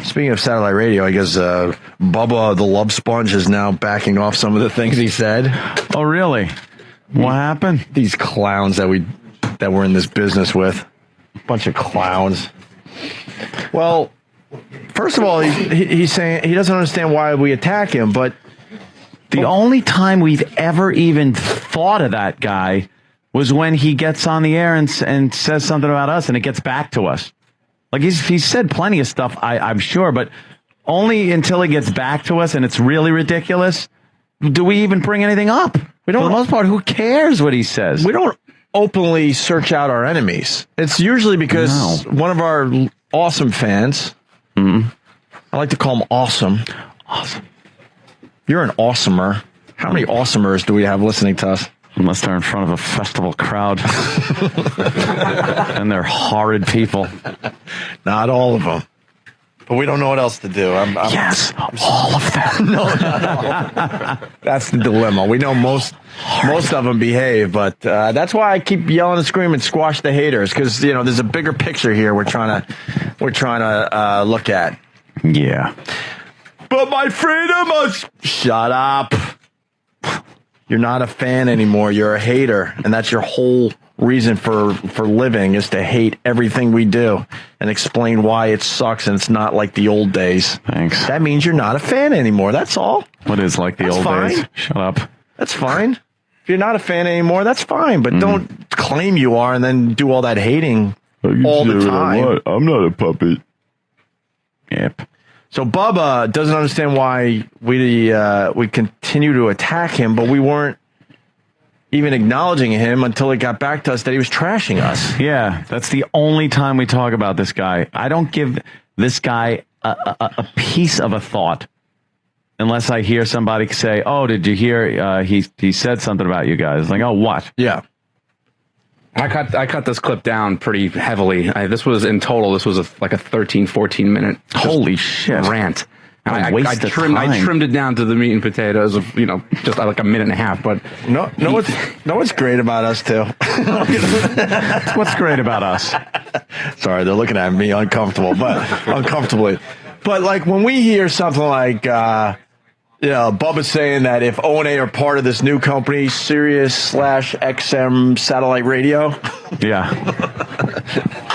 Speaking of satellite radio, I guess Bubba the Love Sponge is now backing off some of the things he said. Oh, really? What happened? These clowns that we're in this business with. Bunch of clowns. Well, first of all, he's saying he doesn't understand why we attack him, but the only time we've ever even thought of that guy was when he gets on the air and says something about us, and it gets back to us. Like, he's said plenty of stuff, I'm sure, but only until he gets back to us and it's really ridiculous do we even bring anything up. For the most part, who cares what he says? We don't openly search out our enemies. It's usually because one of our awesome fans, I like to call him Awesome. Awesome. You're an awesomer. How many awesomers do we have listening to us? Unless they're in front of a festival crowd. And they're horrid people. Not all of them. But we don't know what else to do. Yes, all of them. No, not all. That's the dilemma. We know most of them behave, but that's why I keep yelling and screaming, squash the haters, because there's a bigger picture here we're trying to look at. Yeah. But my freedom, shut up. You're not a fan anymore. You're a hater, and that's your whole reason for living, is to hate everything we do and explain why it sucks and it's not like the old days. Thanks. That means you're not a fan anymore. That's all. What is like the old days? Shut up. That's fine. If you're not a fan anymore, that's fine. But don't claim you are and then do all that hating all the time. I'm not a puppet. Yep. So Bubba doesn't understand why we continue to attack him, but we weren't even acknowledging him until it got back to us that he was trashing us. Yeah, that's the only time we talk about this guy. I don't give this guy a piece of a thought unless I hear somebody say, "Oh, did you hear he said something about you guys?" Like, "Oh, what?" Yeah. I cut this clip down pretty heavily. This was like a 13, 14 minute holy shit rant. And I trimmed it down to the meat and potatoes of just like a minute and a half. But what's great about us too. What's great about us? Sorry, they're looking at me uncomfortably. But like when we hear something like Bubba saying that if O&A are part of this new company, Sirius/XM satellite radio. Yeah.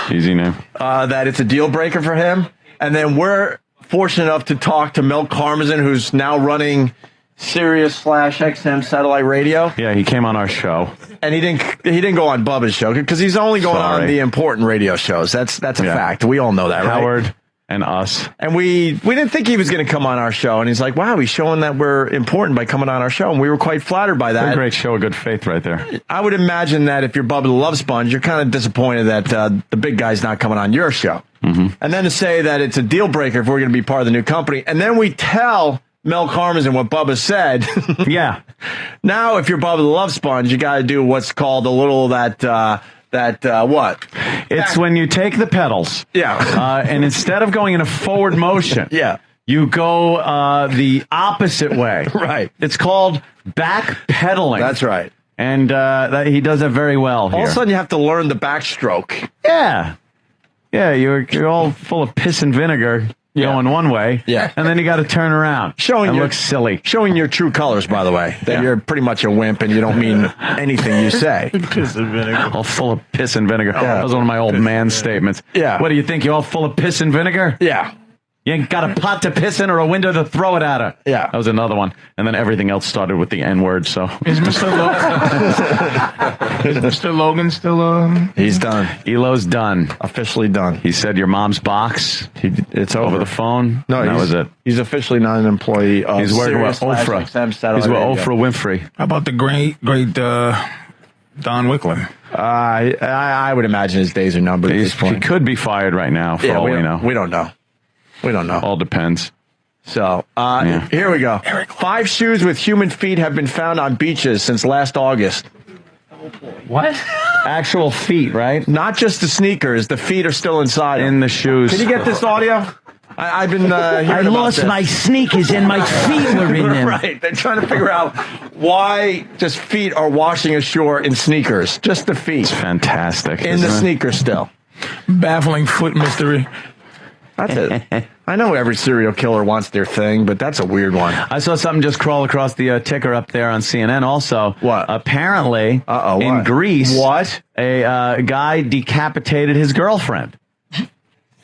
Easy name. That it's a deal breaker for him. And then we're fortunate enough to talk to Mel Karmazin, who's now running Sirius/XM satellite radio. Yeah, he came on our show. And he didn't go on Bubba's show because he's only going on the important radio shows. That's a fact. We all know that, right? Howard and us. And we didn't think he was going to come on our show. And he's like, wow, he's showing that we're important by coming on our show. And we were quite flattered by that. A great show of good faith right there. I would imagine that if you're Bubba the Love Sponge, you're kind of disappointed that the big guy's not coming on your show. Mm-hmm. And then to say that it's a deal breaker if we're going to be part of the new company. And then we tell Mel Karmazin what Bubba said. Yeah. Now, if you're Bubba the Love Sponge, you got to do what's called a little what? It's when you take the pedals. Yeah. And instead of going in a forward motion. Yeah. You go the opposite way. Right. It's called backpedaling. That's right. And he does it very well here. All of a sudden, you have to learn the backstroke. Yeah. Yeah, you're all full of piss and vinegar going one way. Yeah. And then you got to turn around. Look silly. Showing your true colors, by the way. That you're pretty much a wimp and you don't mean anything you say. Piss and vinegar. All full of piss and vinegar. That was one of my old man statements. Yeah. What do you think? You're all full of piss and vinegar? Yeah. You ain't got a pot to piss in or a window to throw it at her. Yeah. That was another one. And then everything else started with the N-word, so. Is Mr. Logan still He's done. Elo's done. Officially done. He said your mom's box. It's over the phone. No, that was it. He's officially not an employee of He's working with Oprah. He's with Oprah Winfrey. How about the great Don Wickler? I would imagine his days are numbered at this point. He could be fired right now, for all we know. We don't know. We don't know. All depends. So, here we go. 5 shoes with human feet have been found on beaches since last August. What? Actual feet, right? Not just the sneakers. The feet are still inside. In the shoes. Can you get this audio? I've been I lost my sneakers and my feet were in them. Right. They're trying to figure out why just feet are washing ashore in sneakers. Just the feet. It's fantastic. In the sneakers still. Baffling foot mystery. That's it. I know every serial killer wants their thing, but that's a weird one. I saw something just crawl across the ticker up there on CNN also. What? Apparently, what? in Greece, what? A guy decapitated his girlfriend.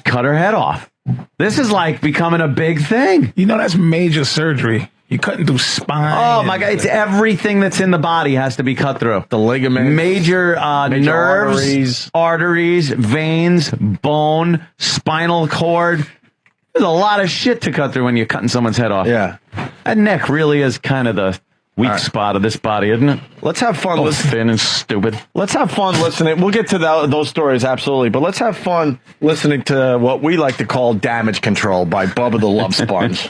Cut her head off. This is like becoming a big thing. You know, that's major surgery. You're cutting through spine. Oh, my God. It's everything that's in the body has to be cut through. The ligaments. Major nerves, arteries, veins, bone, spinal cord. There's a lot of shit to cut through when you're cutting someone's head off. Yeah. That neck really is kind of the weak spot of this body, isn't it? Let's have fun. Oh, thin and stupid. Let's have fun listening. We'll get to those stories, absolutely. But let's have fun listening to what we like to call damage control by Bubba the Love Sponge.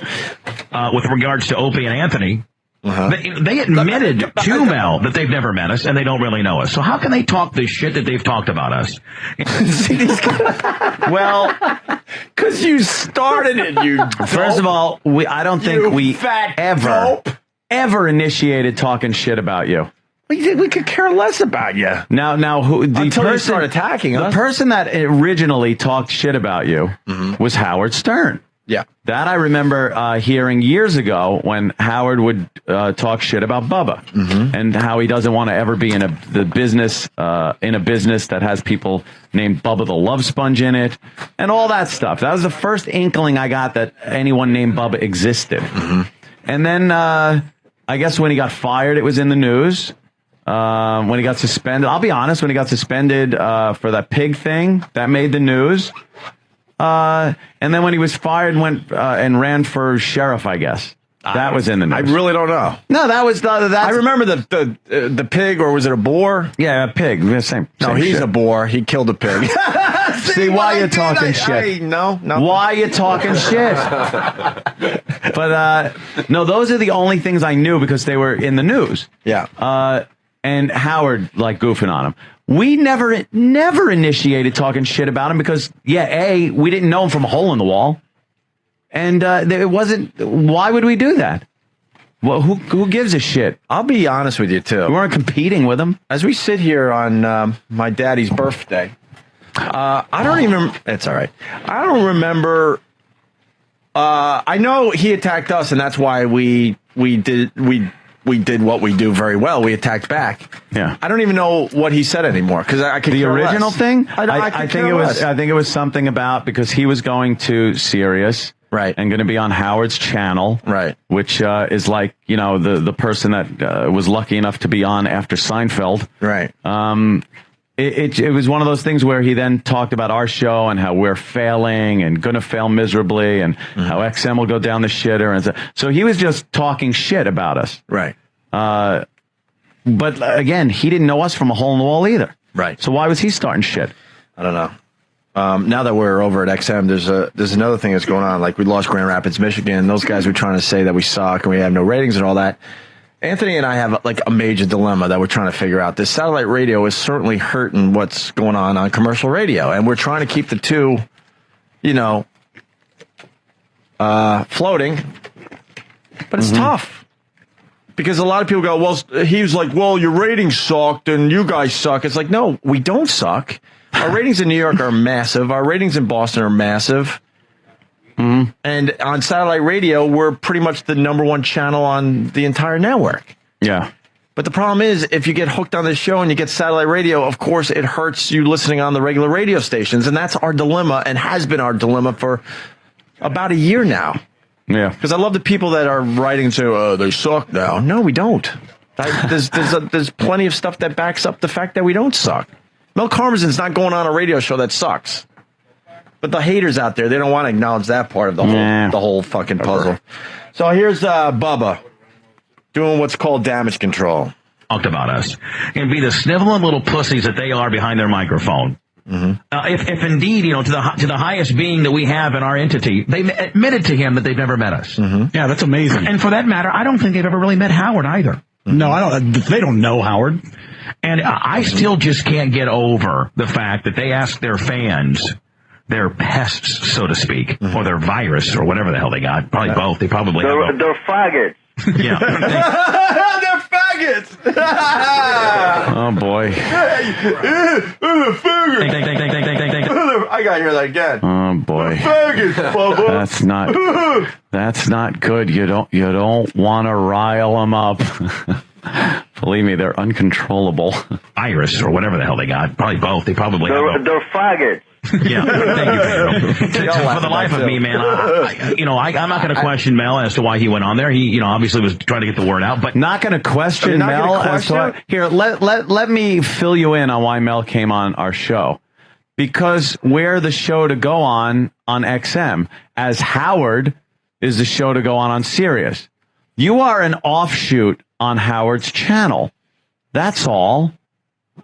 With regards to Opie and Anthony, they admitted to Mel that they've never met us and they don't really know us. So how can they talk this shit that they've talked about us? See, these guys, well, because you started it, you dope. First of all, I don't think we ever initiated talking shit about you. We could care less about you. Now, who the Until you person start attacking us. The person that originally talked shit about you was Howard Stern. Yeah. That I remember hearing years ago when Howard would talk shit about Bubba and how he doesn't want to ever be in a business that has people named Bubba the Love Sponge in it and all that stuff. That was the first inkling I got that anyone named Bubba existed. And then I guess when he got fired, it was in the news. When he got suspended, I'll be honest, when he got suspended for that pig thing, that made the news. And then when he was fired, went and ran for sheriff, I guess. That was in the news. I really don't know. No, that was I remember the pig, or was it a boar? Yeah, a pig. Same He's shit. a boar. He killed a pig. See, why you talking shit? No. Why you talking shit? But no, those are the only things I knew because they were in the news. Yeah. And Howard like goofing on him. We never initiated talking shit about him because we didn't know him from a hole in the wall, and it wasn't. Why would we do that? Well, who gives a shit? I'll be honest with you too. We weren't competing with him. As we sit here on my daddy's birthday, I don't even. It's all right. I don't remember. I know he attacked us, and that's why we did what we do very well. We attacked back. Yeah. I don't even know what he said anymore because I could. The original less. thing. I think it was. I think it was something about because he was going to Sirius, right, and going to be on Howard's channel, right, which is like the person that was lucky enough to be on after Seinfeld, right. It was one of those things where he then talked about our show and how we're failing and going to fail miserably and how XM will go down the shitter. And so he was just talking shit about us. Right. But again, he didn't know us from a hole in the wall either. Right. So why was he starting shit? I don't know. Now that we're over at XM, there's another thing that's going on. Like we lost Grand Rapids, Michigan. Those guys were trying to say that we suck and we have no ratings and all that. Anthony and I have like a major dilemma that we're trying to figure out. This satellite radio is certainly hurting what's going on commercial radio, and we're trying to keep the two, floating. But it's tough because a lot of people go, "Well, he was like, well, your ratings sucked and you guys suck." It's like, no, we don't suck. Our ratings in New York are massive. Our ratings in Boston are massive. And on satellite radio, we're pretty much the #1 channel on the entire network. Yeah. But the problem is, if you get hooked on this show and you get satellite radio, of course, it hurts you listening on the regular radio stations. And that's our dilemma and has been our dilemma for about a year now. Yeah. Because I love the people that are writing and say, oh, they suck now. No, we don't. There's plenty of stuff that backs up the fact that we don't suck. Mel Karmazin's not going on a radio show that sucks. But the haters out there, they don't want to acknowledge that part of the whole fucking puzzle. So here's Bubba doing what's called damage control. Talked about us and be the sniveling little pussies that they are behind their microphone. If indeed, to the highest being that we have in our entity, they admitted to him that they've never met us. Yeah, that's amazing. And for that matter, I don't think they've ever really met Howard either. No, I don't. They don't know Howard. And I still just can't get over the fact that they ask their fans, their pests, so to speak, or their virus, or whatever the hell they got. Probably both. They probably they're faggots. Yeah. They're faggots. Oh boy. I gotta hear that again. Oh boy. Faggots, Bubba. That's not good. You don't want to rile them up. Believe me, they're uncontrollable. Iris or whatever the hell they got. Probably both. They probably have They're faggots. Yeah, thank you, Pedro. For the life of me, man, I'm not going to question Mel as to why he went on there. He, obviously was trying to get the word out, but not going to question Mel as to why. Here, let me fill you in on why Mel came on our show. Because we're the show to go on XM, as Howard is the show to go on Sirius. You are an offshoot on Howard's channel. That's all.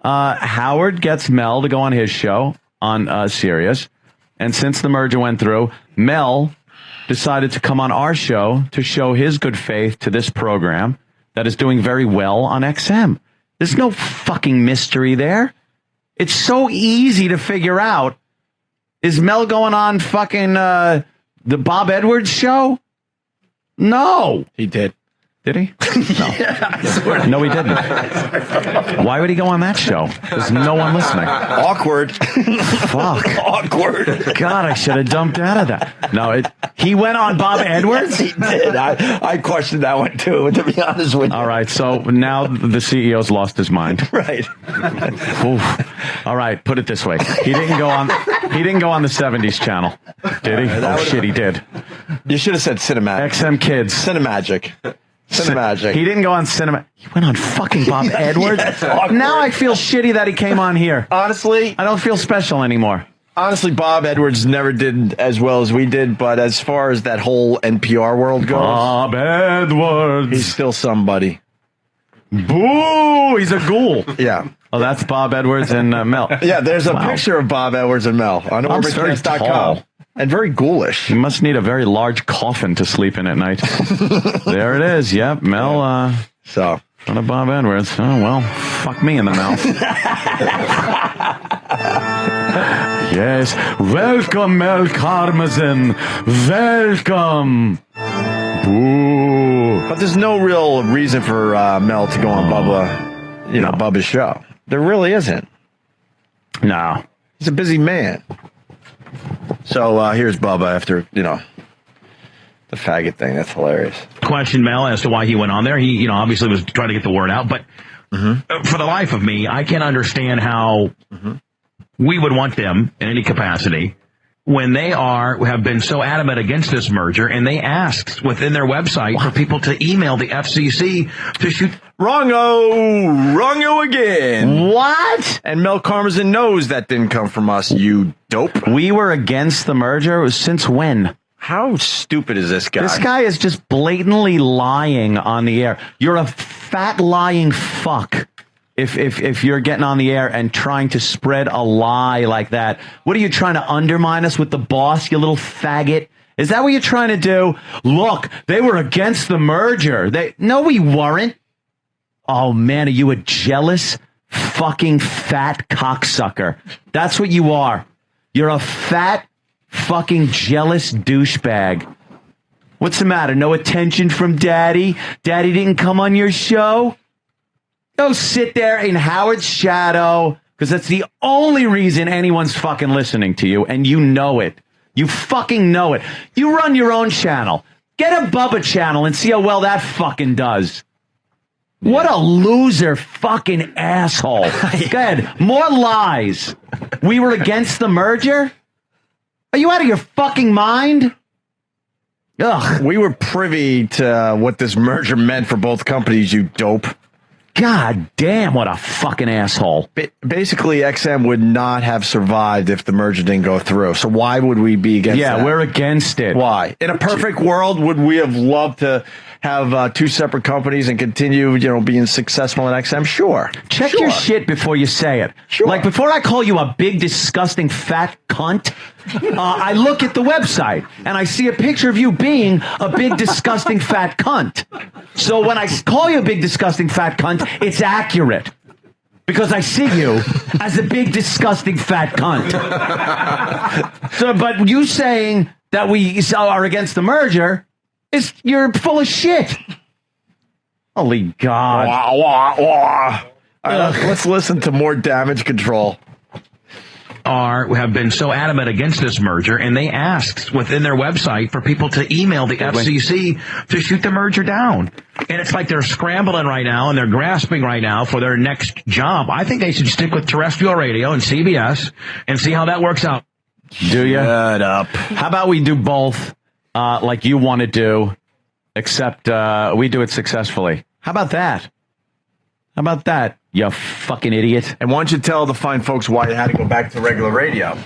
Howard gets Mel to go on his show on Sirius, and since the merger went through, Mel decided to come on our show to show his good faith to this program that is doing very well on XM. There's no fucking mystery there. It's so easy to figure out. Is Mel going on fucking the Bob Edwards show? No. He did. Did he? No. Yeah, I swear. No, he didn't. Why would he go on that show? There's no one listening. Awkward. Fuck. Awkward. God, I should have dumped out of that. No, he went on Bob Edwards? He did. I questioned that one too, to be honest with you. All right, so now the CEO's lost his mind. Right. Oof. All right, put it this way. He didn't go on the 70s channel. Did he? Oh, shit, he did. You should have said Cinemagic. XM Kids. Cinemagic. Cinemagic. He didn't go on Cinema. He went on fucking Bob Edwards. Now I feel shitty that he came on here. Honestly, I don't feel special anymore. Honestly, Bob Edwards never did as well as we did, but as far as that whole NPR world goes, Bob Edwards, he's still somebody. Boo! He's a ghoul. Yeah. Oh, that's Bob Edwards and Mel. Yeah, there's a picture of Bob Edwards and Mel on Orbitcast.com. And very ghoulish. You must need a very large coffin to sleep in at night. There it is. Yep, Mel. So, front of Bob Edwards. Oh well, fuck me in the mouth. Yes, welcome, Mel Karmazin. Welcome. Boo. But there's no real reason for Mel to go on Bubba's show. There really isn't. No. He's a busy man. So here's Bubba after, the faggot thing. That's hilarious. Question Mel as to why he went on there. He, obviously was trying to get the word out, but for the life of me, I can't understand how we would want them in any capacity when they have been so adamant against this merger, and they asked within their website for people to email the FCC to shoot. Wrongo again. What? And Mel Karmazin knows that didn't come from us, you dope. We were against the merger. Since when? How stupid is this guy? This guy is just blatantly lying on the air. You're a fat lying fuck. If you're getting on the air and trying to spread a lie like that. What are you trying to undermine us with the boss, you little faggot? Is that what you're trying to do? Look, they were against the merger. No, we weren't. Oh, man, are you a jealous fucking fat cocksucker? That's what you are. You're a fat fucking jealous douchebag. What's the matter? No attention from Daddy? Daddy didn't come on your show? Go sit there in Howard's shadow, because that's the only reason anyone's fucking listening to you, and you know it. You fucking know it. You run your own channel. Get a Bubba channel and see how well that fucking does. Yeah. What a loser fucking asshole. Go ahead. More lies. We were against the merger? Are you out of your fucking mind? Ugh. We were privy to what this merger meant for both companies, you dope. God damn, what a fucking asshole. Basically, XM would not have survived if the merger didn't go through. So why would we be against that? Yeah, we're against it. Why? In a perfect world, would we have loved to have two separate companies and continue, being successful in XM? Sure. Check your shit before you say it. Sure. Like, before I call you a big, disgusting, fat cunt, I look at the website and I see a picture of you being a big, disgusting, fat cunt. So when I call you a big, disgusting, fat cunt, it's accurate. Because I see you as a big, disgusting, fat cunt. So, but you saying that we are against the merger, you're full of shit. Holy God. Wah, wah, wah. All right, let's listen to more Damage Control. Have been so adamant against this merger, and they asked within their website for people to email the FCC to shoot the merger down. And it's like they're scrambling right now, and they're grasping right now for their next job. I think they should stick with terrestrial radio and CBS and see how that works out. Do you? Shut up. How about we do both like you want to do, except we do it successfully? How about that? How about that, you fucking idiot? And why don't you tell the fine folks why you had to go back to regular radio?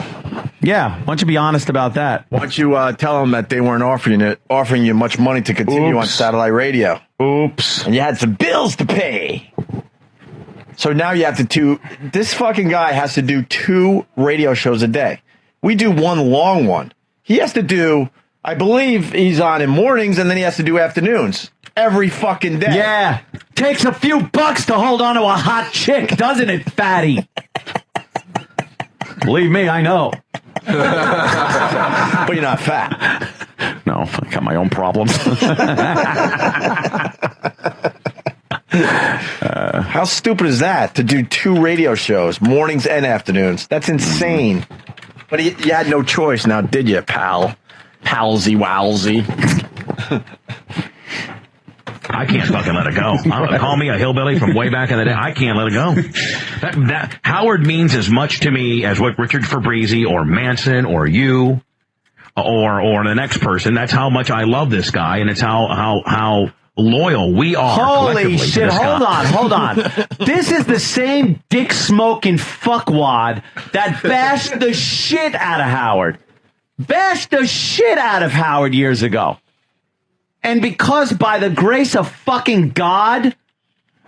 Yeah, why don't you be honest about that? Why don't you tell them that they weren't offering you much money to continue on satellite radio? Oops. And you had some bills to pay. So now you have to do... This fucking guy has to do 2 radio shows a day. We do one long one. He has to do... I believe he's on in mornings, and then he has to do afternoons. Every fucking day. Yeah. Takes a few bucks to hold on to a hot chick, doesn't it, fatty? Believe me, I know. But you're not fat. No, I got my own problems. How stupid is that, to do 2 radio shows, mornings and afternoons? That's insane. But you had no choice now, did you, pal? Palsy wowsy. I can't fucking let it go. Call me a hillbilly from way back in the day. I can't let it go. That Howard means as much to me as what Richard Fabrizi or Manson or you or the next person. That's how much I love this guy, and it's how loyal we are. Holy shit, hold on. This is the same dick-smoking fuckwad that bashed the shit out of Howard. Bashed the shit out of Howard years ago. And because by the grace of fucking God,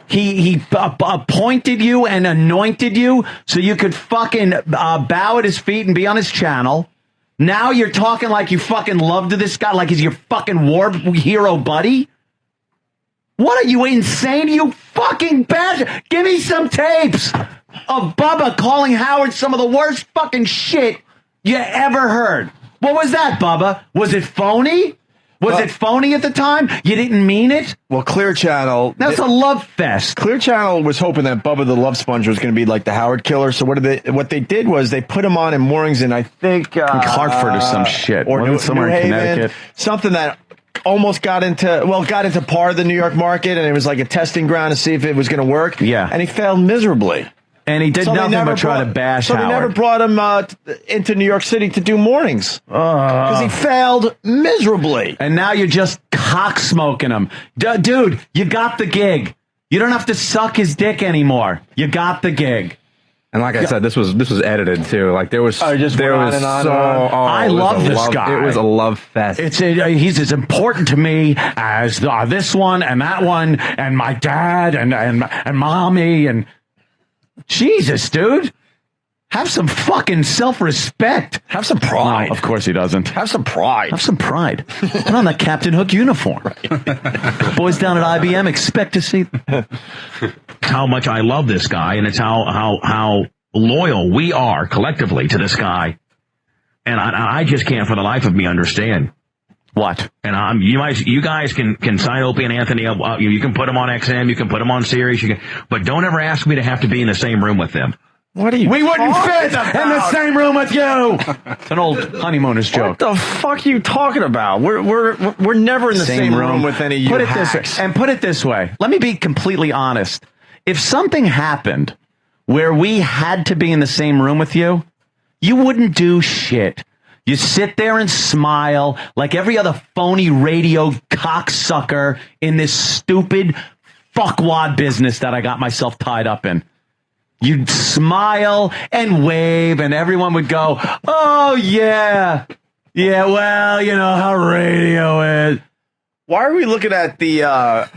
he appointed you and anointed you so you could fucking bow at his feet and be on his channel. Now you're talking like you fucking love to this guy, like he's your fucking war hero buddy. What are you, insane? You fucking bastard. Give me some tapes of Bubba calling Howard some of the worst fucking shit you ever heard. What was that, Bubba? Was it phony? Was it phony at the time? You didn't mean it? Well, Clear Channel... That's a love fest. Clear Channel was hoping that Bubba the Love Sponge was going to be like the Howard Killer. So what they did was they put him on in mornings in, I think... Hartford or some shit. Or somewhere in Connecticut. Something that almost got into part of the New York market, and it was like a testing ground to see if it was going to work. Yeah. And he failed miserably. And he did nothing but try to bash Howard. So they never brought him into New York City to do mornings. Because he failed miserably. And now you're just cock-smoking him. Dude, you got the gig. You don't have to suck his dick anymore. You got the gig. And like I said, this was edited too. Like there was, I love this guy. It was a love fest. He's as important to me as this one and that one and my dad and mommy and Jesus, dude. Have some fucking self-respect. Have some pride. No, of course he doesn't. Have some pride. Have some pride. Put on that Captain Hook uniform. Right. Boys down at IBM expect to see how much I love this guy, and it's how loyal we are collectively to this guy. And I just can't for the life of me understand. What? And you guys can sign Opie and Anthony up. You can put them on XM. You can put them on Sirius. But don't ever ask me to have to be in the same room with them. What are you? We wouldn't fit in the same room with you. It's an old honeymooners joke. What the fuck are you talking about? We're never in the same room with any of you. Put it this way. Let me be completely honest. If something happened where we had to be in the same room with you, you wouldn't do shit. You sit there and smile like every other phony radio cocksucker in this stupid fuckwad business that I got myself tied up in. You'd smile and wave, and everyone would go, oh, yeah. Yeah, well, you know how radio is. Why are we looking at the...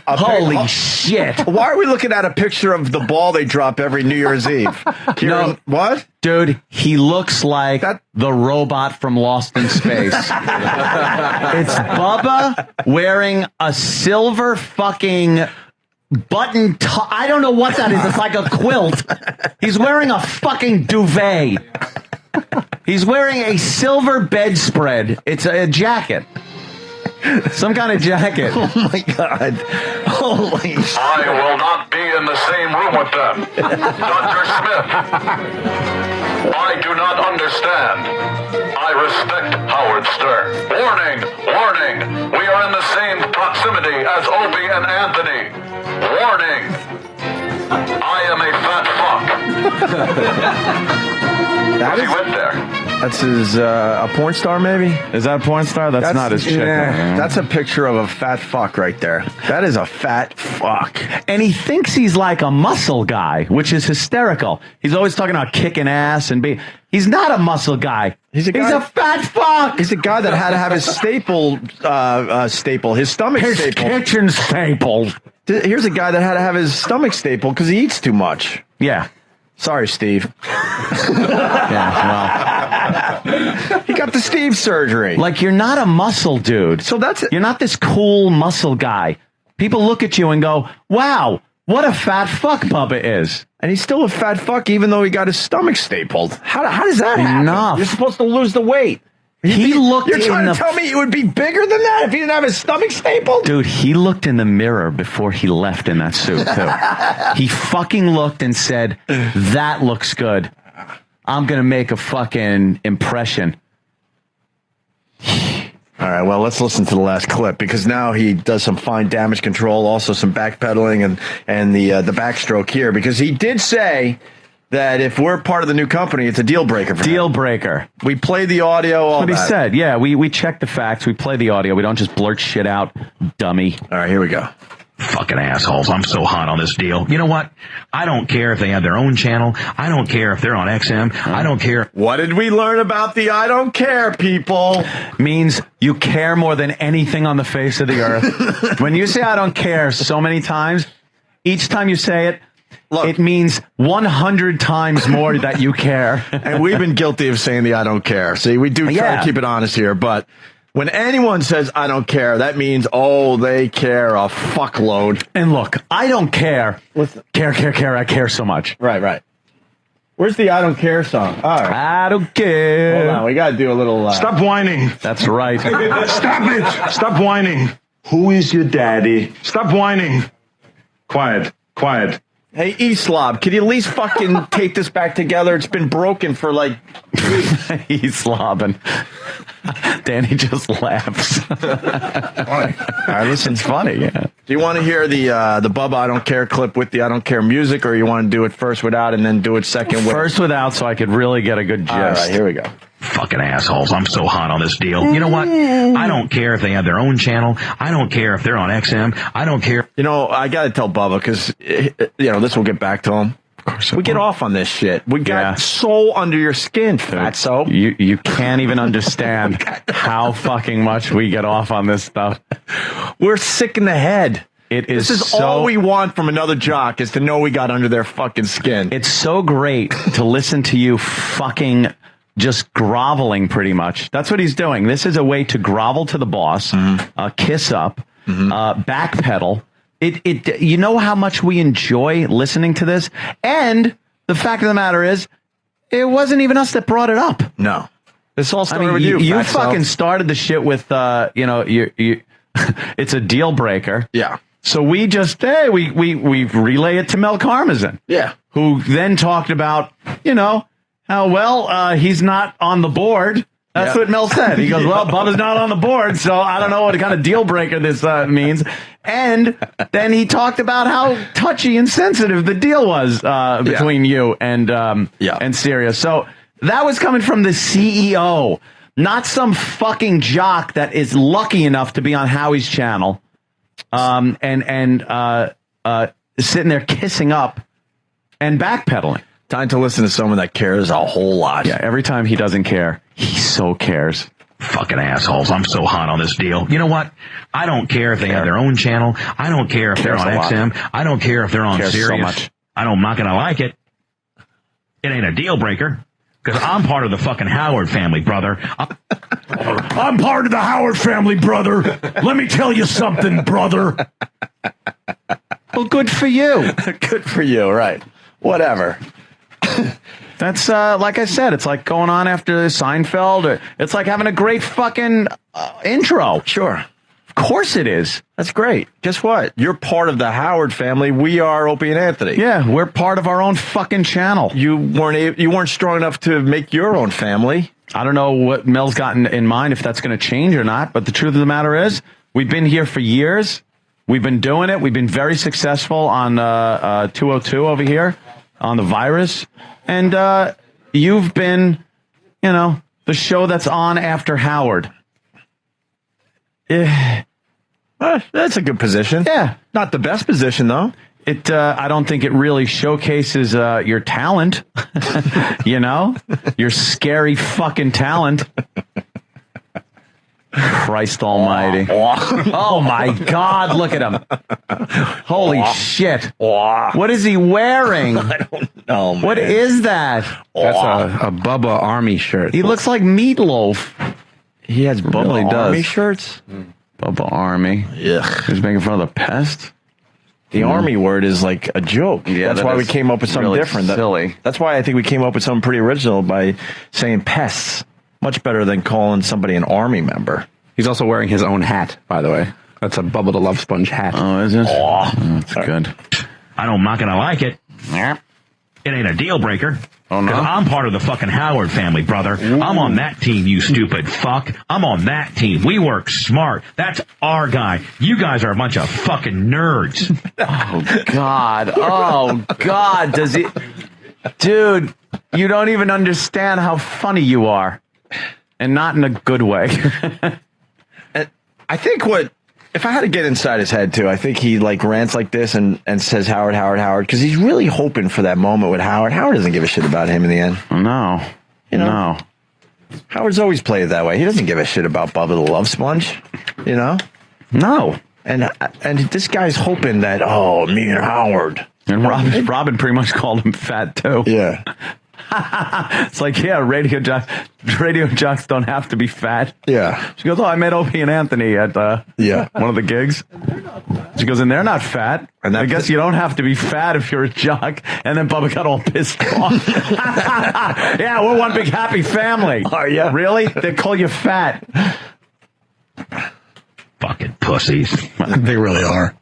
Holy shit. Why are we looking at a picture of the ball they drop every New Year's Eve? What? Dude, he looks like the robot from Lost in Space. It's Bubba wearing a silver fucking... button I don't know what that is. It's like a quilt. He's wearing a fucking duvet. He's wearing a silver bedspread. It's a jacket. Some kind of jacket. Oh my God. Holy shit. I will not be in the same room with them. Dr. Smith, I do not understand. I respect Howard Stern. Warning, warning. We are in the same proximity as Opie and Anthony. Warning. I am a fat fuck. He went there. That's his, a porn star, maybe? Is that a porn star? That's not his chick. Yeah, that's a picture of a fat fuck right there. That is a fat fuck. And he thinks he's like a muscle guy, which is hysterical. He's always talking about kicking ass and being... He's not a muscle guy. He's a fat fuck. He's a guy that had to have his his stomach stapled. Kitchen stapled. Here's a guy that had to have his stomach stapled because he eats too much. Yeah. Sorry, Steve. Yeah, well. He got the Steve surgery. Like, you're not a muscle dude. So that's it. You're not this cool muscle guy. People look at you and go, wow, what a fat fuck Bubba is. And he's still a fat fuck even though he got his stomach stapled. How does that happen? Enough. You're supposed to lose the weight. You're trying to tell me it would be bigger than that if he didn't have his stomach stapled? Dude, he looked in the mirror before he left in that suit, too. He fucking looked and said, that looks good. I'm going to make a fucking impression. All right, well, let's listen to the last clip because now he does some fine damage control, also some backpedaling and the backstroke here because he did say that if we're part of the new company, it's a deal breaker for him. Deal breaker. We play the audio, all That's what that. he said. Yeah, we check the facts. We play the audio. We don't just blurt shit out, dummy. All right, here we go. Fucking assholes. I'm so hot on this deal. You know what? I don't care if they have their own channel. I don't care if they're on XM. I don't care. What did we learn about the I don't care people? Means you care more than anything on the face of the earth. When you say I don't care so many times, each time you say it, look, it means 100 times more that you care. And we've been guilty of saying the I don't care. See, we do try to keep it honest here, but when anyone says I don't care, that means, oh, they care a fuckload. And look, I don't care. Care. I care so much. Right. Where's the I don't care song? All right. I don't care. Hold on, we got to do a little... Stop whining. That's right. Stop it. Stop whining. Who is your daddy? Stop whining. Quiet. Hey, E-Slob, can you at least fucking tape this back together? It's been broken for like... He's slobbing. Danny just laughs. All right, listen, it's funny, yeah. Do you want to hear the Bubba I don't care clip with the I don't care music, or you want to do it first without and then do it second with? First without, so I could really get a good gist. All right, here we go. Fucking assholes. I'm so hot on this deal. You know what? I don't care if they have their own channel. I don't care if they're on XM. I don't care. You know, I got to tell Bubba because, this will get back to him. Of course we get off on this shit. We got so under your skin, fatso. You can't even understand how fucking much we get off on this stuff. We're sick in the head. This is all we want from another jock is to know we got under their fucking skin. It's so great to listen to you fucking just groveling pretty much. That's what he's doing. This is a way to grovel to the boss, kiss up, backpedal. You know how much we enjoy listening to this? And the fact of the matter is, it wasn't even us that brought it up. No. This all started with you. You fucking started the shit with, it's a deal breaker. Yeah. So we just, we relay it to Mel Karmazin. Yeah. Who then talked about, how well he's not on the board. That's what Mel said. He goes, well, Bubba's not on the board, so I don't know what kind of deal breaker this means. And then he talked about how touchy and sensitive the deal was between you and Sirius. So that was coming from the CEO, not some fucking jock that is lucky enough to be on Howie's channel and sitting there kissing up and backpedaling. Time to listen to someone that cares a whole lot. Yeah, every time he doesn't care, he so cares. Fucking assholes. I'm so hot on this deal. You know what? I don't care if they have their own channel. I don't care if they're on XM. I don't care if they're on Sirius. So much. I'm not going to like it. It ain't a deal breaker because I'm part of the fucking Howard family, brother. I'm part of the Howard family, brother. Let me tell you something, brother. Well, good for you. Good for you, right. Whatever. That's like I said, it's like going on after Seinfeld. It's like having a great fucking intro. Sure. course it is. That's great. Guess what? You're part of the Howard family. We are Opie and Anthony. Yeah, we're part of our own fucking channel. You weren't strong enough to make your own family. I don't know what Mel's got in mind, if that's going to change or not, but the truth of the matter is, we've been here for years. We've been doing it. We've been very successful on 202 over here on the virus. And you've been, the show that's on after Howard. That's a good position. Yeah. Not the best position, though. I don't think it really showcases your talent, your scary fucking talent. Christ almighty. Oh, my God, look at him. Holy shit. What is he wearing? I don't know, man. What is that? That's a Bubba Army shirt. He looks like Meatloaf. He has Bubba really does. Army shirts? Bubba Army. Ugh. He's making fun of the pest. The Army word is like a joke. Yeah, that's why we came up with something really different. Silly. That's why I think we came up with something pretty original by saying pests. Much better than calling somebody an Army member. He's also wearing his own hat, by the way. That's a Bubba the Love Sponge hat. Oh, is it? Oh, that's good. I'm not going to like it. It ain't a deal breaker. Oh, no? 'Cause I'm part of the fucking Howard family, brother. Ooh. I'm on that team, you stupid fuck. I'm on that team. We work smart. That's our guy. You guys are a bunch of fucking nerds. Oh, God. Oh, God. Does he... Dude, you don't even understand how funny you are. And not in a good way. I think if I had to get inside his head, too, I think he rants like this and says Howard, because he's really hoping for that moment with Howard. Howard doesn't give a shit about him in the end. No. No. Howard's always played it that way. He doesn't give a shit about Bubba the Love Sponge, No. And this guy's hoping that, me and Howard. And Robin pretty much called him fat, too. Yeah. It's like, yeah, radio jocks don't have to be fat. Yeah. She goes, I met Opie and Anthony at one of the gigs. She goes, and they're not fat. And I guess you don't have to be fat if you're a jock. And then Bubba got all pissed off. Yeah, we're one big happy family. Are you? Really? They call you fat. Fucking pussies. They really are.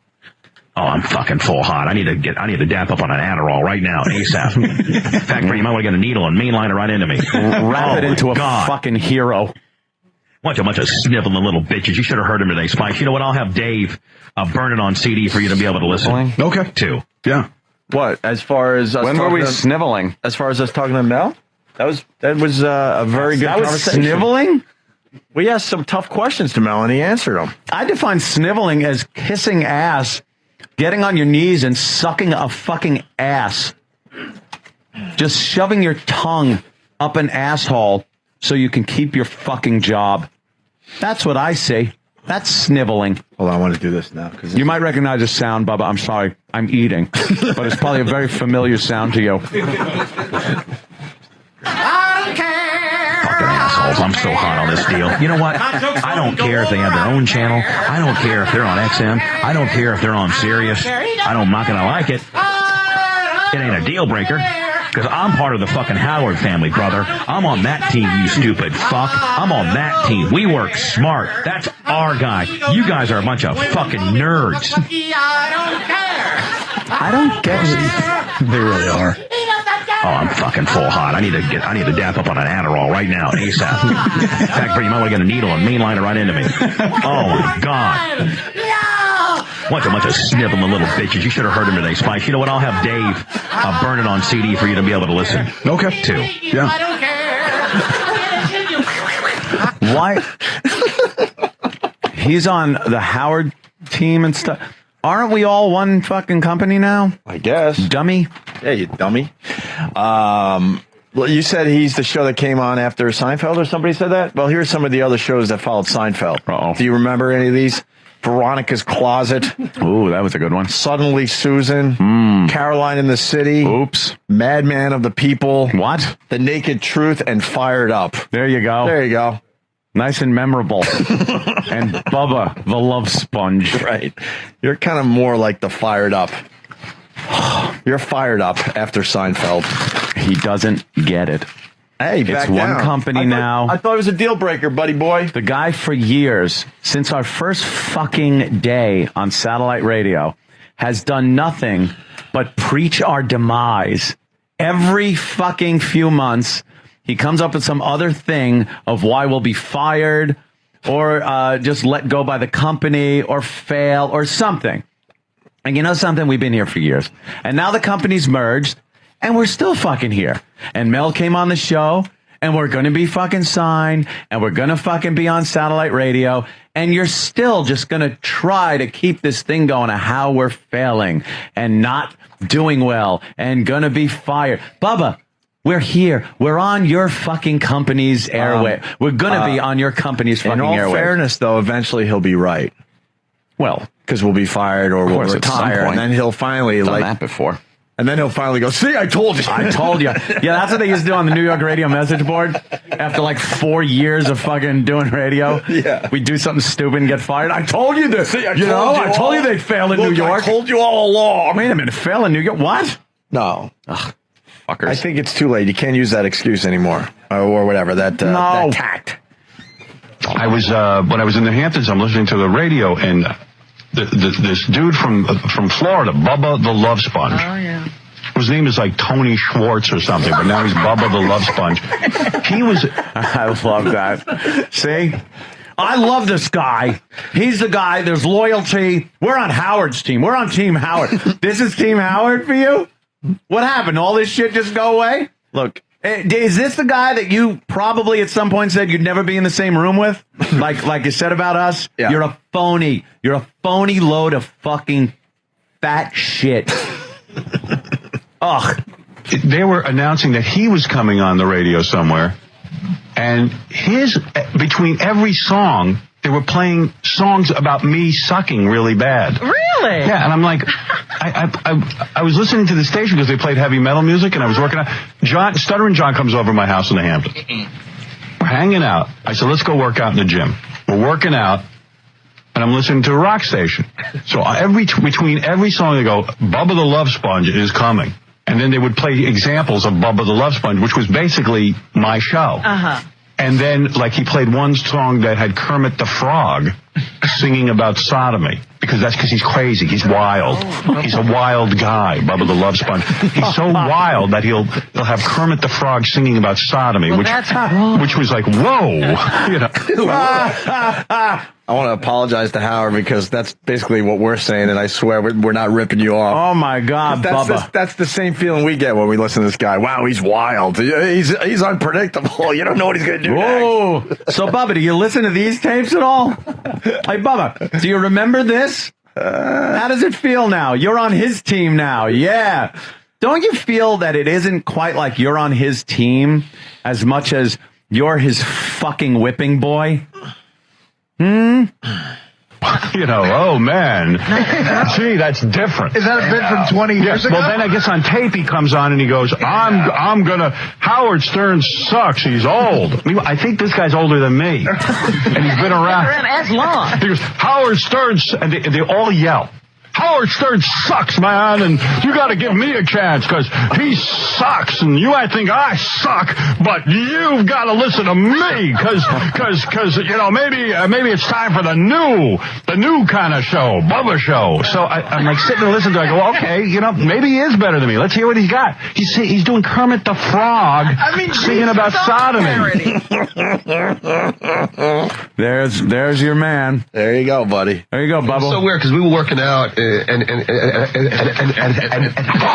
Oh, I'm fucking full hot. I need to dap up on an Adderall right now, ASAP. In fact, you might want to get a needle and mainline it right into me. Wrap it into a fucking hero. Bunch of sniveling little bitches. You should have heard him today, Spike. You know what? I'll have Dave burn it on CD for you to be able to listen. Okay. To. Yeah. What? As far as us when were we sniveling? As far as us talking to Mel? That was a very good conversation. Sniveling? We asked some tough questions to Mel, and he answered them. I define sniveling as kissing ass, getting on your knees and sucking a fucking ass. Just shoving your tongue up an asshole so you can keep your fucking job. That's what I say. That's sniveling. Hold on, I want to do this now. You might recognize the sound, Bubba. I'm sorry. I'm eating. But it's probably a very familiar sound to you. Fucking assholes. I'm so hot on this deal. You know what? I don't care if they have their own channel. I don't care if they're on XM. I don't care if they're on Sirius. I'm not going to like it. It ain't a deal breaker. Because I'm part of the fucking Howard family, brother. I'm on that team, you stupid fuck. I'm on that team. We work smart. That's our guy. You guys are a bunch of fucking nerds. I don't get it. They really are. Oh, I'm fucking full hot. I need to dap up on an Adderall right now, ASAP. In fact, you might want to get a needle and mainline it right into me. Oh my God. Bunch of sniveling little bitches. You should have heard him today, Spike. You know what? I'll have Dave burn it on CD for you to be able to listen. Okay. To. Yeah. Why? He's on the Howard team and stuff. Aren't we all one fucking company now? I guess. Dummy. Yeah, you dummy. Well, you said he's the show that came on after Seinfeld, or somebody said that? Well, here's some of the other shows that followed Seinfeld. Uh-oh. Do you remember any of these? Veronica's Closet. Ooh, that was a good one. Suddenly Susan. Caroline in the City. Oops. Madman of the People. What? The Naked Truth, and Fired Up. There you go. There you go. Nice and memorable. And Bubba, the Love Sponge. Right. You're kind of more like the Fired Up. You're fired up after Seinfeld. He doesn't get it. Hey, back it's one down. company now. I thought it was a deal breaker, buddy boy. The guy for years, since our first fucking day on satellite radio, has done nothing but preach our demise. Every fucking few months, he comes up with some other thing of why we'll be fired or just let go by the company or fail or something. And you know something? We've been here for years. And now the company's merged. And we're still fucking here. And Mel came on the show, and we're going to be fucking signed, and we're going to fucking be on satellite radio, and you're still just going to try to keep this thing going of how we're failing and not doing well and going to be fired. Bubba, we're here. We're on your fucking company's airway. We're going to be on your company's fucking airway. In all fairness, though, eventually he'll be right. Well, because we'll be fired or we'll retire, and then he'll finally done that before. And then he'll finally go, see, I told you. I told you. Yeah, that's what they used to do on the New York radio message board. After like 4 years of fucking doing radio, we do something stupid and get fired. I told you this. I told you they'd fail in New York. I told you all along. Wait a minute, fail in New York? What? No. Ugh, fuckers. I think it's too late. You can't use that excuse anymore. Or whatever, that tact. I was, when I was in the Hamptons, I'm listening to the radio, and this dude from Florida, Bubba the Love Sponge. Oh, yeah. His name is like Tony Schwartz or something, but now he's Bubba the Love Sponge. He was... I love that. See? I love this guy. He's the guy. There's loyalty. We're on Howard's team. We're on Team Howard. This is Team Howard for you? What happened? All this shit just go away? Look. Is this the guy that you probably at some point said you'd never be in the same room with? like you said about us? Yeah. You're a phony. You're a phony load of fucking fat shit. Ugh. They were announcing that he was coming on the radio somewhere, and between every song, they were playing songs about me sucking really bad. Really? Yeah, and I'm like, I was listening to the station because they played heavy metal music, and I was working out. Stuttering John comes over to my house in the Hamptons. We're hanging out. I said, let's go work out in the gym. We're working out, and I'm listening to a rock station. So between every song, they go, Bubba the Love Sponge is coming. And then they would play examples of Bubba the Love Sponge, which was basically my show. Uh-huh. And then, like, he played one song that had Kermit the Frog singing about sodomy. Because he's crazy. He's wild. He's a wild guy, Bubba the Love Sponge. He's so wild that he'll have Kermit the Frog singing about sodomy, which was like, whoa. You know. I want to apologize to Howard because that's basically what we're saying, and I swear we're not ripping you off. Oh, my God, Bubba. That's the same feeling we get when we listen to this guy. Wow, he's wild. He's unpredictable. You don't know what he's going to do next. So, Bubba, do you listen to these tapes at all? Hey, Bubba, do you remember this? How does it feel now? You're on his team now. Yeah. Don't you feel that it isn't quite like you're on his team as much as you're his fucking whipping boy? You know, oh man. Gee, that's different. Is that a bit from 20 years ago? Well, then I guess on tape he comes on and he goes, I'm gonna, Howard Stern sucks, he's old. I think this guy's older than me. And he's been around as long. He goes, Howard Stern, and they all yell. Howard Stern sucks, man, and you got to give me a chance because he sucks, and you might think I suck, but you've got to listen to me because you know maybe it's time for the new kind of show, Bubba show. So I'm like sitting and listening to it. I go, okay, you know, maybe he is better than me. Let's hear what he's got. He's doing Kermit the Frog, singing about sodomy. There's your man. There you go, buddy. There you go, Bubba. It's so weird because we were working out. And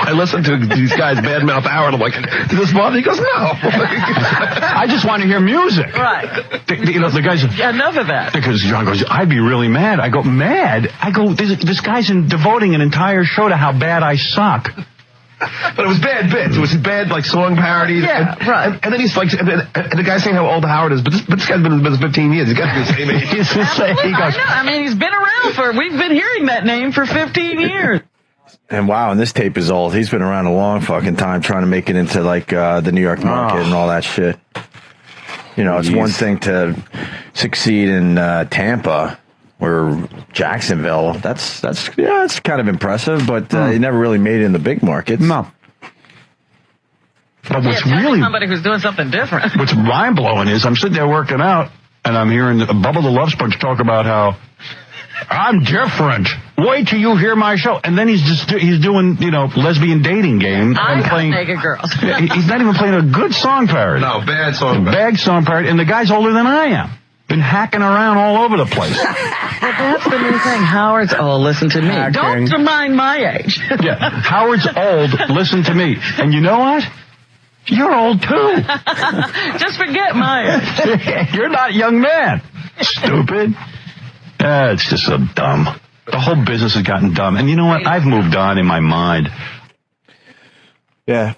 I listened to these guys badmouth Howard. I'm like, does this bother you? He goes, no. I just want to hear music. Right. The guys. Enough of that. Because John goes, I'd be really mad. I go, mad? I go, this guy's devoting an entire show to how bad I suck. But it was bad bits. It was bad, like, song parodies. Yeah, right. And then he's like, and the guy's saying how old Howard is, but this guy's been in business 15 years. He's got to be the same age. He's the same. He goes, I mean, he's been around we've been hearing that name for 15 years. And wow, and this tape is old. He's been around a long fucking time trying to make it into, like, the New York market and all that shit. You know, it's one thing to succeed in Tampa or Jacksonville. That's kind of impressive, but he never really made it in the big markets. No. But what's tell really, somebody who's doing something different. what's mind-blowing is I'm sitting there working out, and I'm hearing Bubba the Love Sponge talk about how I'm different. Wait till you hear my show. And then he's doing, lesbian dating game. I'm playing naked girls. He's not even playing a good song parody. No, bad song. Bad song parody. And the guy's older than I am. Been hacking around all over the place. But that's the new thing. Howard's old. Listen to me. Hacking. Don't mind my age. Yeah, Howard's old. Listen to me. And you know what? You're old too. Just forget my age. You're not a young man. Stupid. It's just so dumb. The whole business has gotten dumb. And you know what? I've moved on in my mind. Yeah.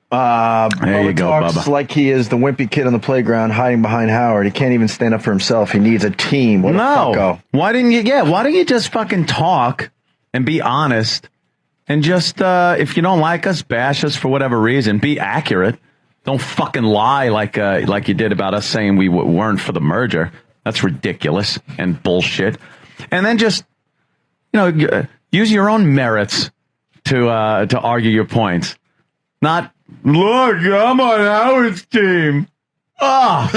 There you go, talks Bubba. like he is the wimpy kid on the playground hiding behind Howard. He can't even stand up for himself. He needs a team. What a fucko. Why didn't you just fucking talk and be honest and just, if you don't like us, bash us for whatever reason, be accurate. Don't fucking lie like you did about us saying we weren't for the merger. That's ridiculous and bullshit. And then just, use your own merits to argue your points. Not, look, I'm on Howard's team. Oh,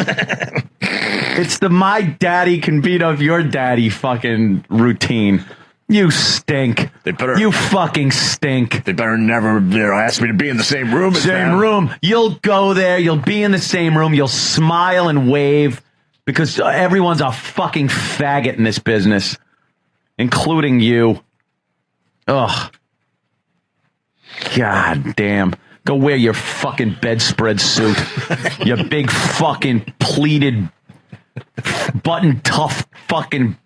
it's the my daddy can beat up your daddy fucking routine. You stink. You fucking stink. They better never ask me to be in the same room as them. Same room. You'll go there. You'll be in the same room. You'll smile and wave because everyone's a fucking faggot in this business, including you. Ugh. God damn. Go wear your fucking bedspread suit. Your big fucking pleated button tough fucking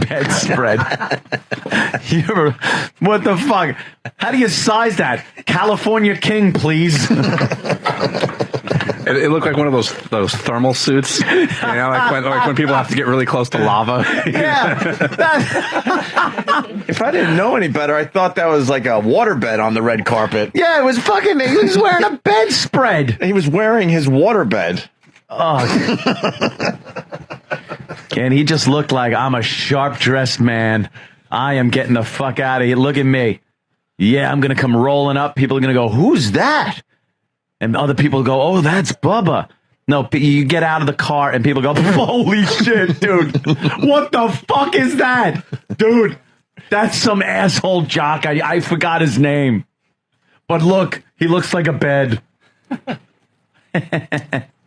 bedspread. What the fuck? How do you size that? California King, please. It looked like one of those thermal suits, like when people have to get really close to lava. If I didn't know any better, I thought that was like a waterbed on the red carpet. Yeah, it was fucking. He was wearing a bedspread. He was wearing his waterbed. Oh. And he just looked like, I'm a sharp-dressed man. I am getting the fuck out of here. Look at me. Yeah, I'm going to come rolling up. People are going to go, who's that? And other people go, oh, that's Bubba. No, you get out of the car and people go, holy shit, dude. What the fuck is that? Dude, that's some asshole jock. I forgot his name. But look, he looks like a bed.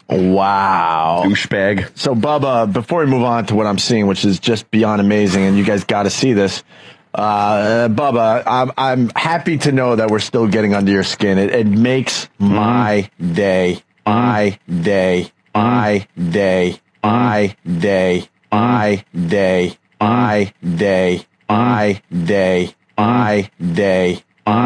Wow. Douchebag. So, Bubba, before we move on to what I'm seeing, which is just beyond amazing, and you guys got to see this, Bubba, I'm happy to know that we're still getting under your skin. It makes my day, my day, my day, my day, my day, my day, my day, my day,